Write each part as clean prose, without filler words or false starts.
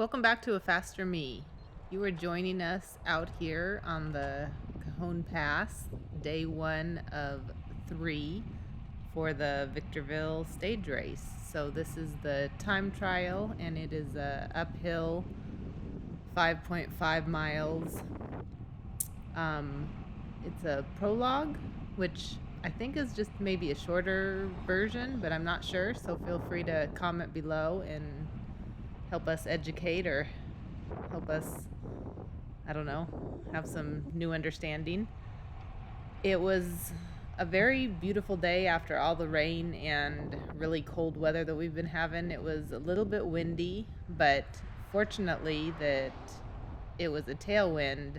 Welcome back to A Faster Me. You are joining us out here on the Cajon Pass, day 1 of 3 for the Victorville stage race. So this is the time trial, and it is a uphill 5.5 miles. It's a prologue, which I think is just maybe a shorter version, but I'm not sure. So feel free to comment below and help us educate or help us, I don't know, have some new understanding. It was a very beautiful day after all the rain and really cold weather that we've been having. It was a little bit windy, but fortunately that it was a tailwind,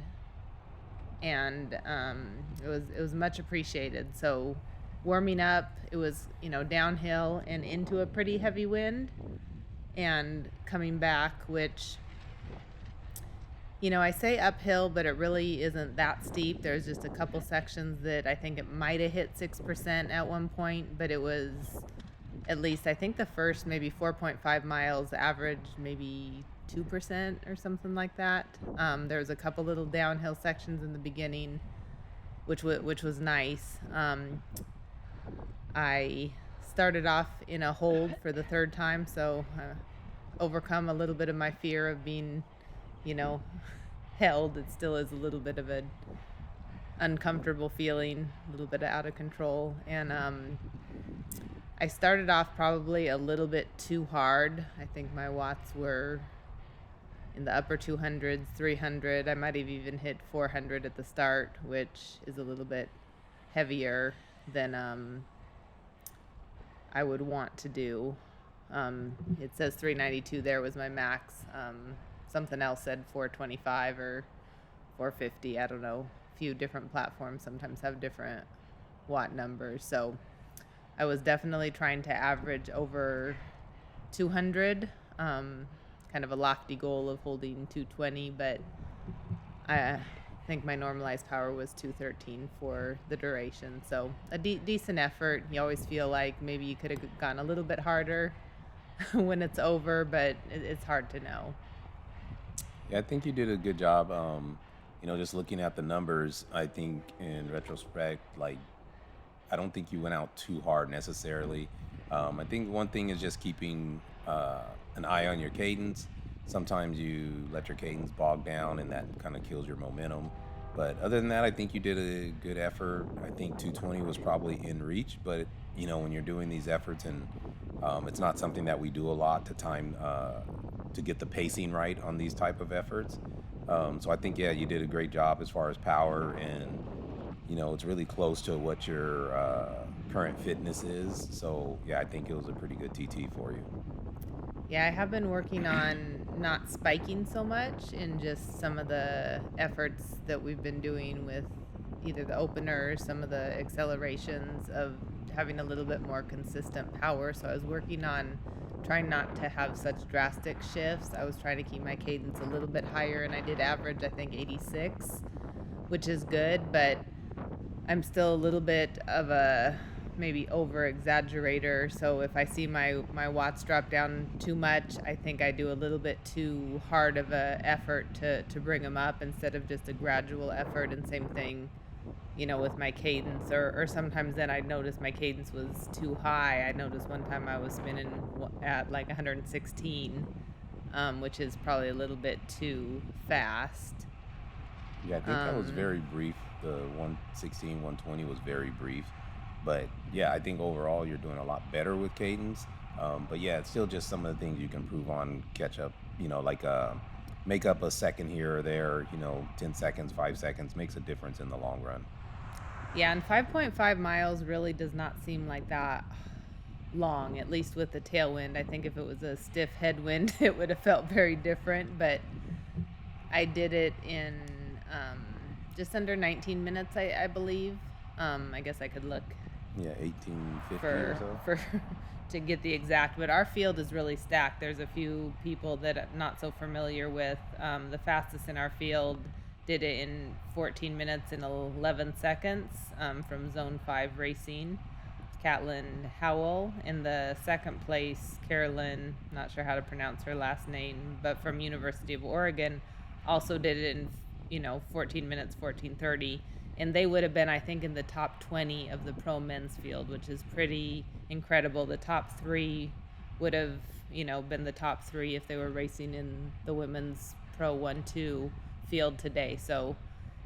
and it was much appreciated. So warming up, it was downhill and into a pretty heavy wind, and coming back, which I say uphill, but it really isn't that steep. There's just a couple sections that I think it might have hit 6% at one point, but it was at least, I think the first maybe 4.5 miles averaged maybe 2% or something like that. There was a couple little downhill sections in the beginning, which was nice. I started off in a hold for the third time, so overcome a little bit of my fear of being, held. It still is a little bit of an uncomfortable feeling, a little bit out of control. And I started off probably a little bit too hard. I think my watts were in the upper 200s, 300. I might have even hit 400 at the start, which is a little bit heavier than I would want to do. It says 392 there was my max. Something else said 425 or 450. I don't know. A few different platforms sometimes have different watt numbers. So I was definitely trying to average over 200. Kind of a lofty goal of holding 220, but I think my normalized power was 213 for the duration. So a decent effort. You always feel like maybe you could have gone a little bit harder when it's over, but it's hard to know. Yeah, I think you did a good job. Just looking at the numbers, I think in retrospect, I don't think you went out too hard necessarily. I think one thing is just keeping an eye on your cadence. Sometimes you let your cadence bog down, and that kind of kills your momentum. But other than that, I think you did a good effort. I think 220 was probably in reach, but when you're doing these efforts, and it's not something that we do a lot to get the pacing right on these type of efforts. So I think, yeah, you did a great job as far as power, and it's really close to what your current fitness is. So yeah, I think it was a pretty good TT for you. Yeah, I have been working on not spiking so much in just some of the efforts that we've been doing with either the opener or some of the accelerations, of having a little bit more consistent power. So I was working on trying not to have such drastic shifts. I was trying to keep my cadence a little bit higher, and I did average, I think, 86, which is good, but I'm still a little bit of a maybe over exaggerator. So if I see my watts drop down too much, I think I do a little bit too hard of a effort to bring them up, instead of just a gradual effort. And same thing, with my cadence, or sometimes then I noticed my cadence was too high. I noticed one time I was spinning at like 116, which is probably a little bit too fast. Yeah, I think that was very brief. The 116, 120 was very brief. But yeah, I think overall you're doing a lot better with cadence. But yeah, it's still just some of the things you can improve on, catch up, make up a second here or there, 10 seconds, 5 seconds makes a difference in the long run. Yeah, and 5.5 miles really does not seem like that long, at least with the tailwind. I think if it was a stiff headwind, it would have felt very different. But I did it in just under 19 minutes, I believe. I guess I could look Yeah, 1850 or so. for to get the exact, but our field is really stacked. There's a few people that I'm not so familiar with. The fastest in our field did it in 14 minutes and 11 seconds from Zone 5 Racing. Catlin Howell. In the second place, Carolyn, not sure how to pronounce her last name, but from University of Oregon, also did it in 14 minutes 14:30, and they would have been, I think, in the top 20 of the pro men's field, which is pretty incredible. The top three would have been the top three if they were racing in the women's pro 1-2 field today. So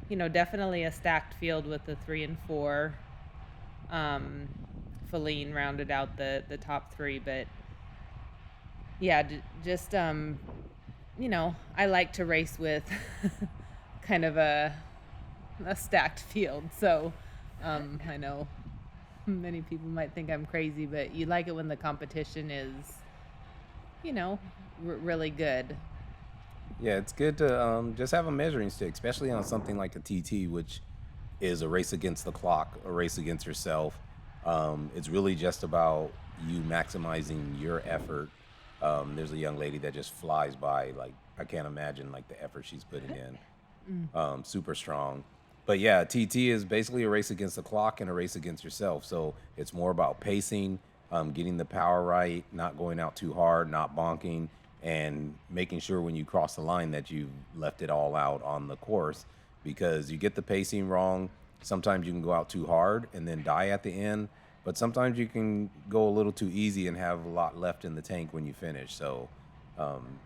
definitely a stacked field with the 3 and 4. um Feline rounded out the top three, but yeah, just I like to race with kind of a stacked field. So I know many people might think I'm crazy, but you like it when the competition is really good. Yeah, it's good to just have a measuring stick, especially on something like a TT, which is a race against the clock, a race against yourself. It's really just about you maximizing your effort. There's a young lady that just flies by. Like, I can't imagine like the effort she's putting in. Mm. Super strong. But yeah, TT is basically a race against the clock and a race against yourself. So it's more about pacing, getting the power right, not going out too hard, not bonking, and making sure when you cross the line that you've left it all out on the course. Because you get the pacing wrong, sometimes you can go out too hard and then die at the end. But sometimes you can go a little too easy and have a lot left in the tank when you finish. So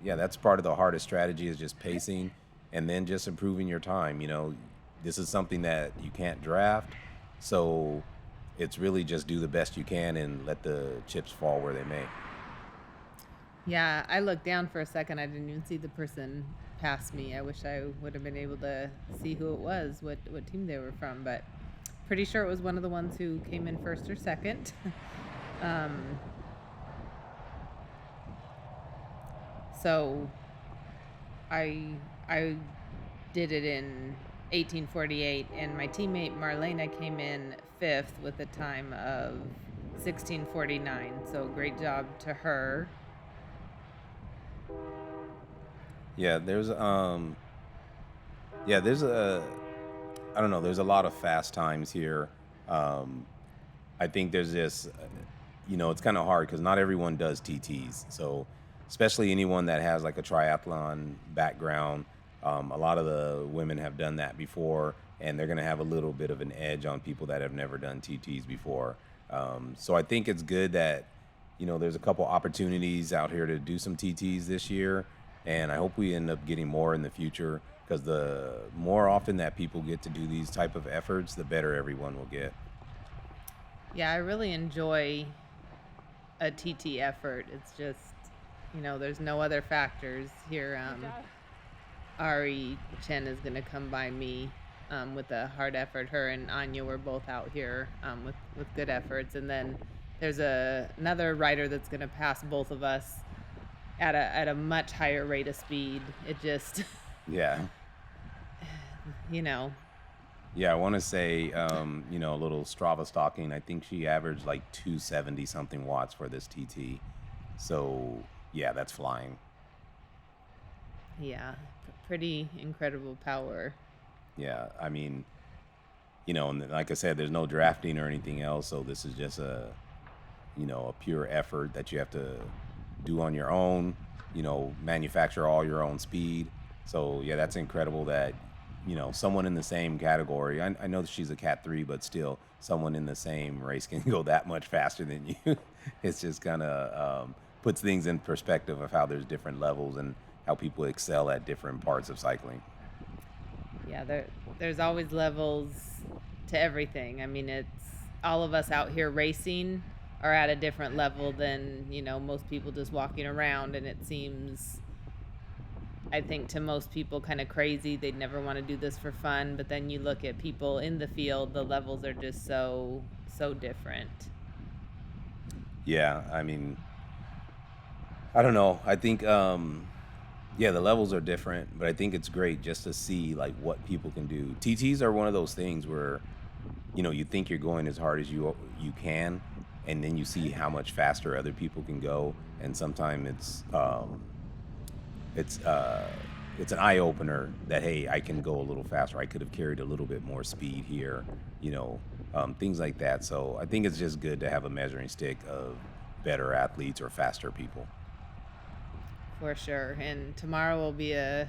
yeah, that's part of the hardest strategy is just pacing and then just improving your time. This is something that you can't draft. So it's really just do the best you can and let the chips fall where they may. Yeah, I looked down for a second. I didn't even see the person past me. I wish I would have been able to see who it was, what team they were from, but pretty sure it was one of the ones who came in first or second. um, so I did it in 18:48, and my teammate Marlena came in fifth with a time of 16:49. So great job to her. Yeah, there's a I don't know, there's a lot of fast times here. Um, I think there's this, it's kind of hard because not everyone does TTs. So, especially anyone that has like a triathlon background, a lot of the women have done that before, and they're going to have a little bit of an edge on people that have never done TTs before. So, I think it's good that, there's a couple opportunities out here to do some TTs this year, and I hope we end up getting more in the future because the more often that people get to do these type of efforts, the better everyone will get. Yeah, I really enjoy a TT effort. It's just, there's no other factors here. Ari Chen is going to come by me with a hard effort. Her and Anya were both out here with good efforts. And then there's another rider that's going to pass both of us at a much higher rate of speed. It just, Yeah. you know, Yeah, I want to say, a little Strava stalking. I think she averaged like 270 something watts for this TT. So, yeah, that's flying. yeah, pretty incredible power. Yeah, I mean, and like I said, there's no drafting or anything else. So this is just a pure effort that you have to do on your own, manufacture all your own speed. So, yeah, that's incredible that, someone in the same category, I know that she's a Cat 3, but still, someone in the same race can go that much faster than you. It's just kind of puts things in perspective of how there's different levels and how people excel at different parts of cycling. Yeah, there's always levels to everything. I mean, it's all of us out here racing are at a different level than, most people just walking around, and it seems, I think, to most people kind of crazy. They'd never want to do this for fun, but then you look at people in the field, the levels are just so different. Yeah, I mean, I don't know. I think, yeah, the levels are different, but I think it's great just to see like what people can do. TTs are one of those things where, you think you're going as hard as you can, and then you see how much faster other people can go, and sometimes it's an eye opener that hey, I can go a little faster. I could have carried a little bit more speed here, you know. things like that. So I think it's just good to have a measuring stick of better athletes or faster people. For sure. And tomorrow will be a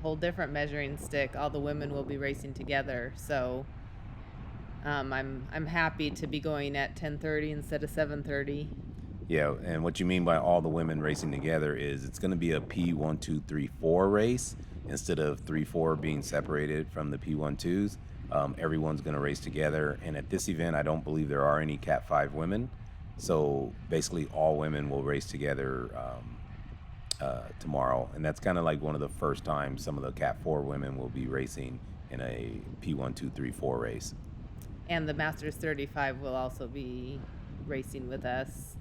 whole different measuring stick. All the women will be racing together. So I'm happy to be going at 10:30 instead of 7:30. Yeah, and what you mean by all the women racing together is it's going to be a P1, 2, 3, 4 race instead of 3, 4 being separated from the P1, 2s. Everyone's going to race together, and at this event, I don't believe there are any Cat 5 women. So basically, all women will race together tomorrow, and that's kind of like one of the first times some of the Cat 4 women will be racing in a P1, 2, 3, 4 race. And the Masters 35 will also be racing with us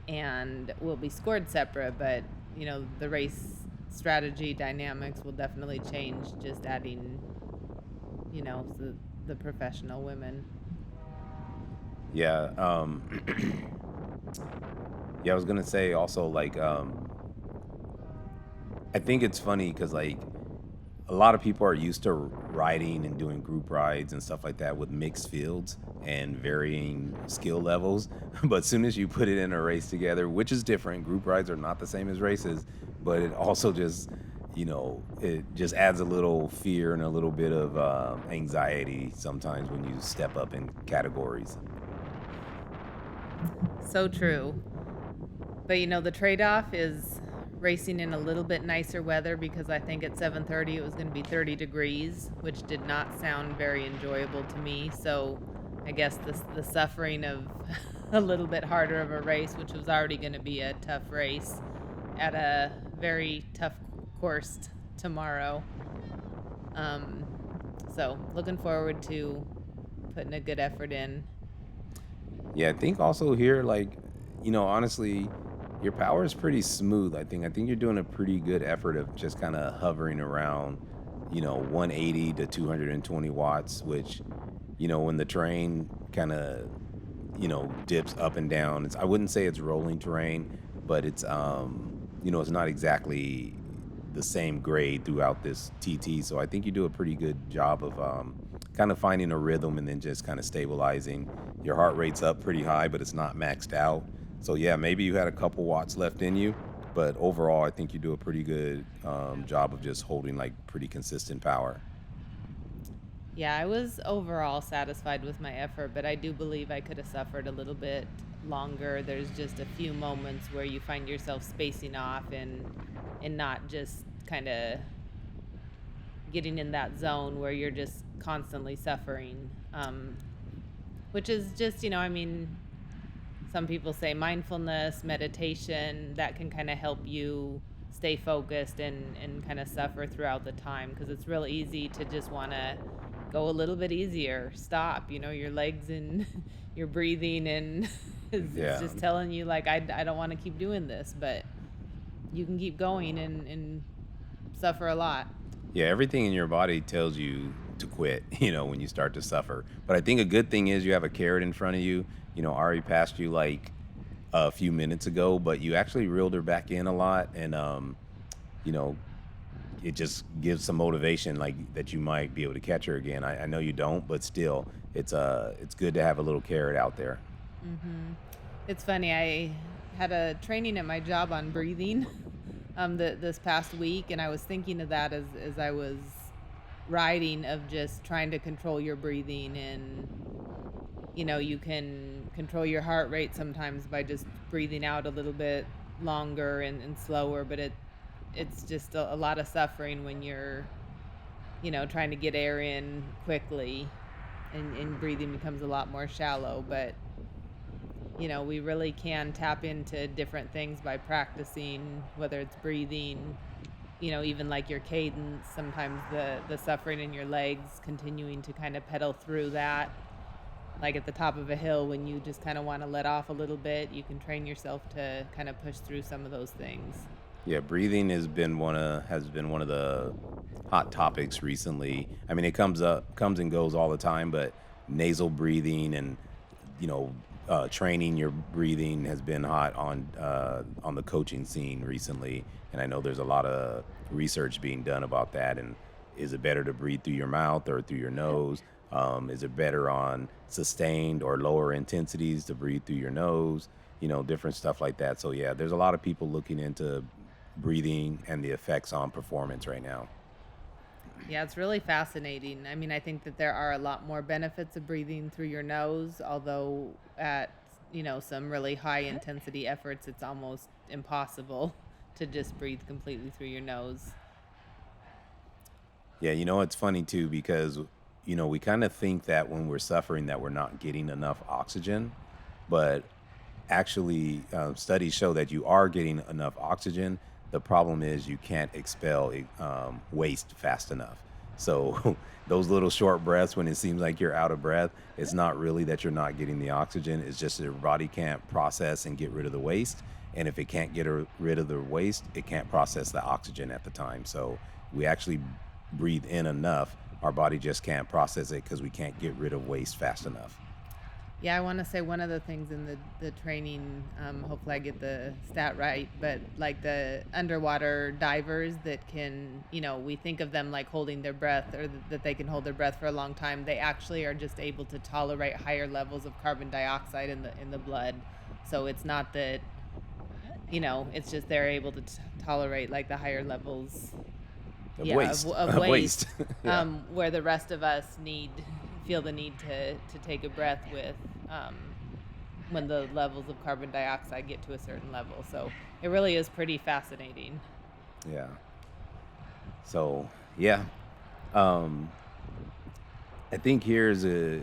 and will be scored separate, but the race strategy dynamics will definitely change, just adding the professional women. Yeah, yeah. I was gonna say also like I think it's funny because like a lot of people are used to riding and doing group rides and stuff like that with mixed fields and varying skill levels. But as soon as you put it in a race together, which is different, group rides are not the same as races, but it also just, it just adds a little fear and a little bit of anxiety sometimes when you step up in categories. So true. But the trade-off is racing in a little bit nicer weather, because I think at 7:30 it was going to be 30 degrees, which did not sound very enjoyable to me. So I guess the suffering of a little bit harder of a race, which was already going to be a tough race at a very tough course tomorrow. Um, so looking forward to putting a good effort in. Yeah, I think also here, like, honestly, your power is pretty smooth. I think you're doing a pretty good effort of just kind of hovering around, 180 to 220 watts, which, when the terrain kind of, dips up and down, I wouldn't say it's rolling terrain, but it's not exactly the same grade throughout this TT. So I think you do a pretty good job of kind of finding a rhythm and then just kind of stabilizing. Your heart rate's up pretty high, but it's not maxed out. So yeah, maybe you had a couple watts left in you, but overall, I think you do a pretty good job of just holding like pretty consistent power. Yeah, I was overall satisfied with my effort, but I do believe I could have suffered a little bit longer. There's just a few moments where you find yourself spacing off and not just kind of getting in that zone where you're just constantly suffering. Which is just, some people say mindfulness, meditation, that can kind of help you stay focused and kind of suffer throughout the time, because it's real easy to just want to go a little bit easier, stop, your legs and your breathing and it's Yeah. just telling you like, I don't want to keep doing this, but you can keep going and suffer a lot. Yeah, everything in your body tells you to quit, when you start to suffer. But I think a good thing is you have a carrot in front of you. Ari passed you like a few minutes ago, but you actually reeled her back in a lot. And, you know, it just gives some motivation like that you might be able to catch her again. I know you don't, but still, it's good to have a little carrot out there. Hmm. It's funny. I had a training at my job on breathing this past week, and I was thinking of that as I was riding, of just trying to control your breathing. And you can control your heart rate sometimes by just breathing out a little bit longer and slower, but it's just a lot of suffering when you're trying to get air in quickly, and breathing becomes a lot more shallow. But we really can tap into different things by practicing, whether it's breathing, even like your cadence, sometimes the suffering in your legs, continuing to kind of pedal through that. Like at the top of a hill, when you just kind of want to let off a little bit, you can train yourself to kind of push through some of those things. Yeah, breathing has been one of the hot topics recently. I mean, it comes and goes all the time, but nasal breathing and training your breathing has been hot on the coaching scene recently. And I know there's a lot of research being done about that. And is it better to breathe through your mouth or through your nose? Is it better on sustained or lower intensities to breathe through your nose? Different stuff like that. So yeah, there's a lot of people looking into breathing and the effects on performance right now. Yeah, it's really fascinating. I mean, I think that there are a lot more benefits of breathing through your nose, although at, some really high intensity efforts, it's almost impossible to just breathe completely through your nose. Yeah, it's funny too because we kind of think that when we're suffering that we're not getting enough oxygen, but actually studies show that you are getting enough oxygen. The problem is you can't expel waste fast enough. So those little short breaths when it seems like you're out of breath, it's not really that you're not getting the oxygen. It's just that your body can't process and get rid of the waste. And if it can't rid of the waste, it can't process the oxygen at the time. So we actually breathe in enough. Our body just can't process it because we can't get rid of waste fast enough. Yeah, I want to say one of the things in the training, hopefully I get the stat right, but like the underwater divers that can, we think of them like holding their breath or that they can hold their breath for a long time. They actually are just able to tolerate higher levels of carbon dioxide in the blood. So it's not that, it's just they're able to tolerate like the higher levels, Of yeah, waste, of of waste, waste. Yeah. where the rest of us feel the need to take a breath with, um, when the levels of carbon dioxide get to a certain level. So it really is pretty fascinating. Yeah. So yeah, um, I think here's a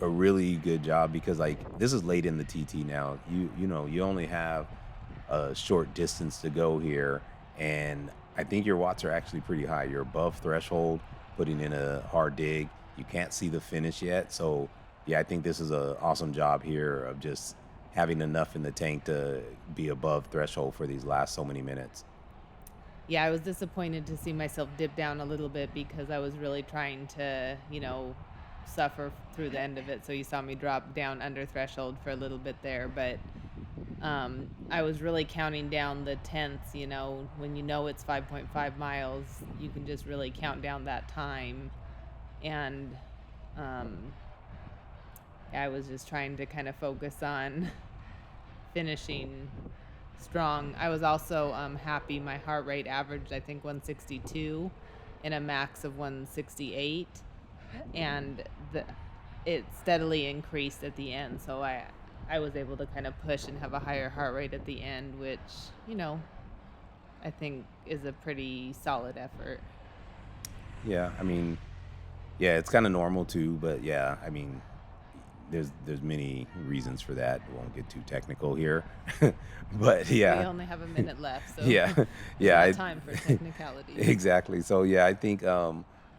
really good job because like this is late in the TT now. You only have a short distance to go here, and I think your watts are actually pretty high. You're above threshold, putting in a hard dig. You can't see the finish yet, so yeah, I think this is a awesome job here of just having enough in the tank to be above threshold for these last so many minutes. Yeah, I was disappointed to see myself dip down a little bit because I was really trying to, suffer through the end of it. So you saw me drop down under threshold for a little bit there, but I was really counting down the tenths, when it's 5.5 miles, you can just really count down that time. And um, I was just trying to kind of focus on finishing strong. I was also happy my heart rate averaged, I think, 162 and a max of 168. And it steadily increased at the end. So I was able to kind of push and have a higher heart rate at the end, which, you know, I think is a pretty solid effort. Yeah, I mean, yeah, it's kind of normal too, but yeah, I mean, there's many reasons for that. We won't get too technical here, but We yeah, only have a minute left, so yeah, there's yeah, not time for technicalities. exactly. So yeah, I think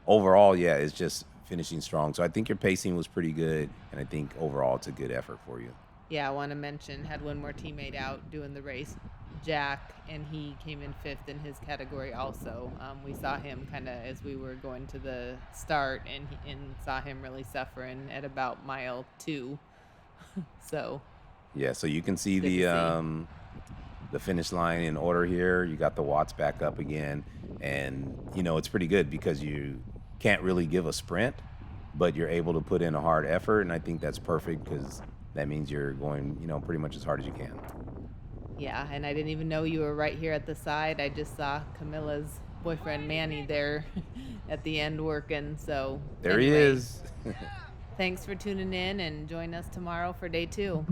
overall, yeah, it's just finishing strong. So I think your pacing was pretty good, and I think overall it's a good effort for you. Yeah, I want to mention, had one more teammate out doing the race, Jack, and he came in fifth in his category also. We saw him kind of as we were going to the start, and saw him really suffering at about mile 2. So Yeah, so you can it's see good to see. the finish line in order here. You got the watts back up again, and it's pretty good because you can't really give a sprint, but you're able to put in a hard effort, and I think that's perfect because that means you're going, pretty much as hard as you can. Yeah, and I didn't even know you were right here at the side. I just saw Camilla's boyfriend Manny there at the end working. So There he anyway, is. thanks for tuning in and join us tomorrow for day 2.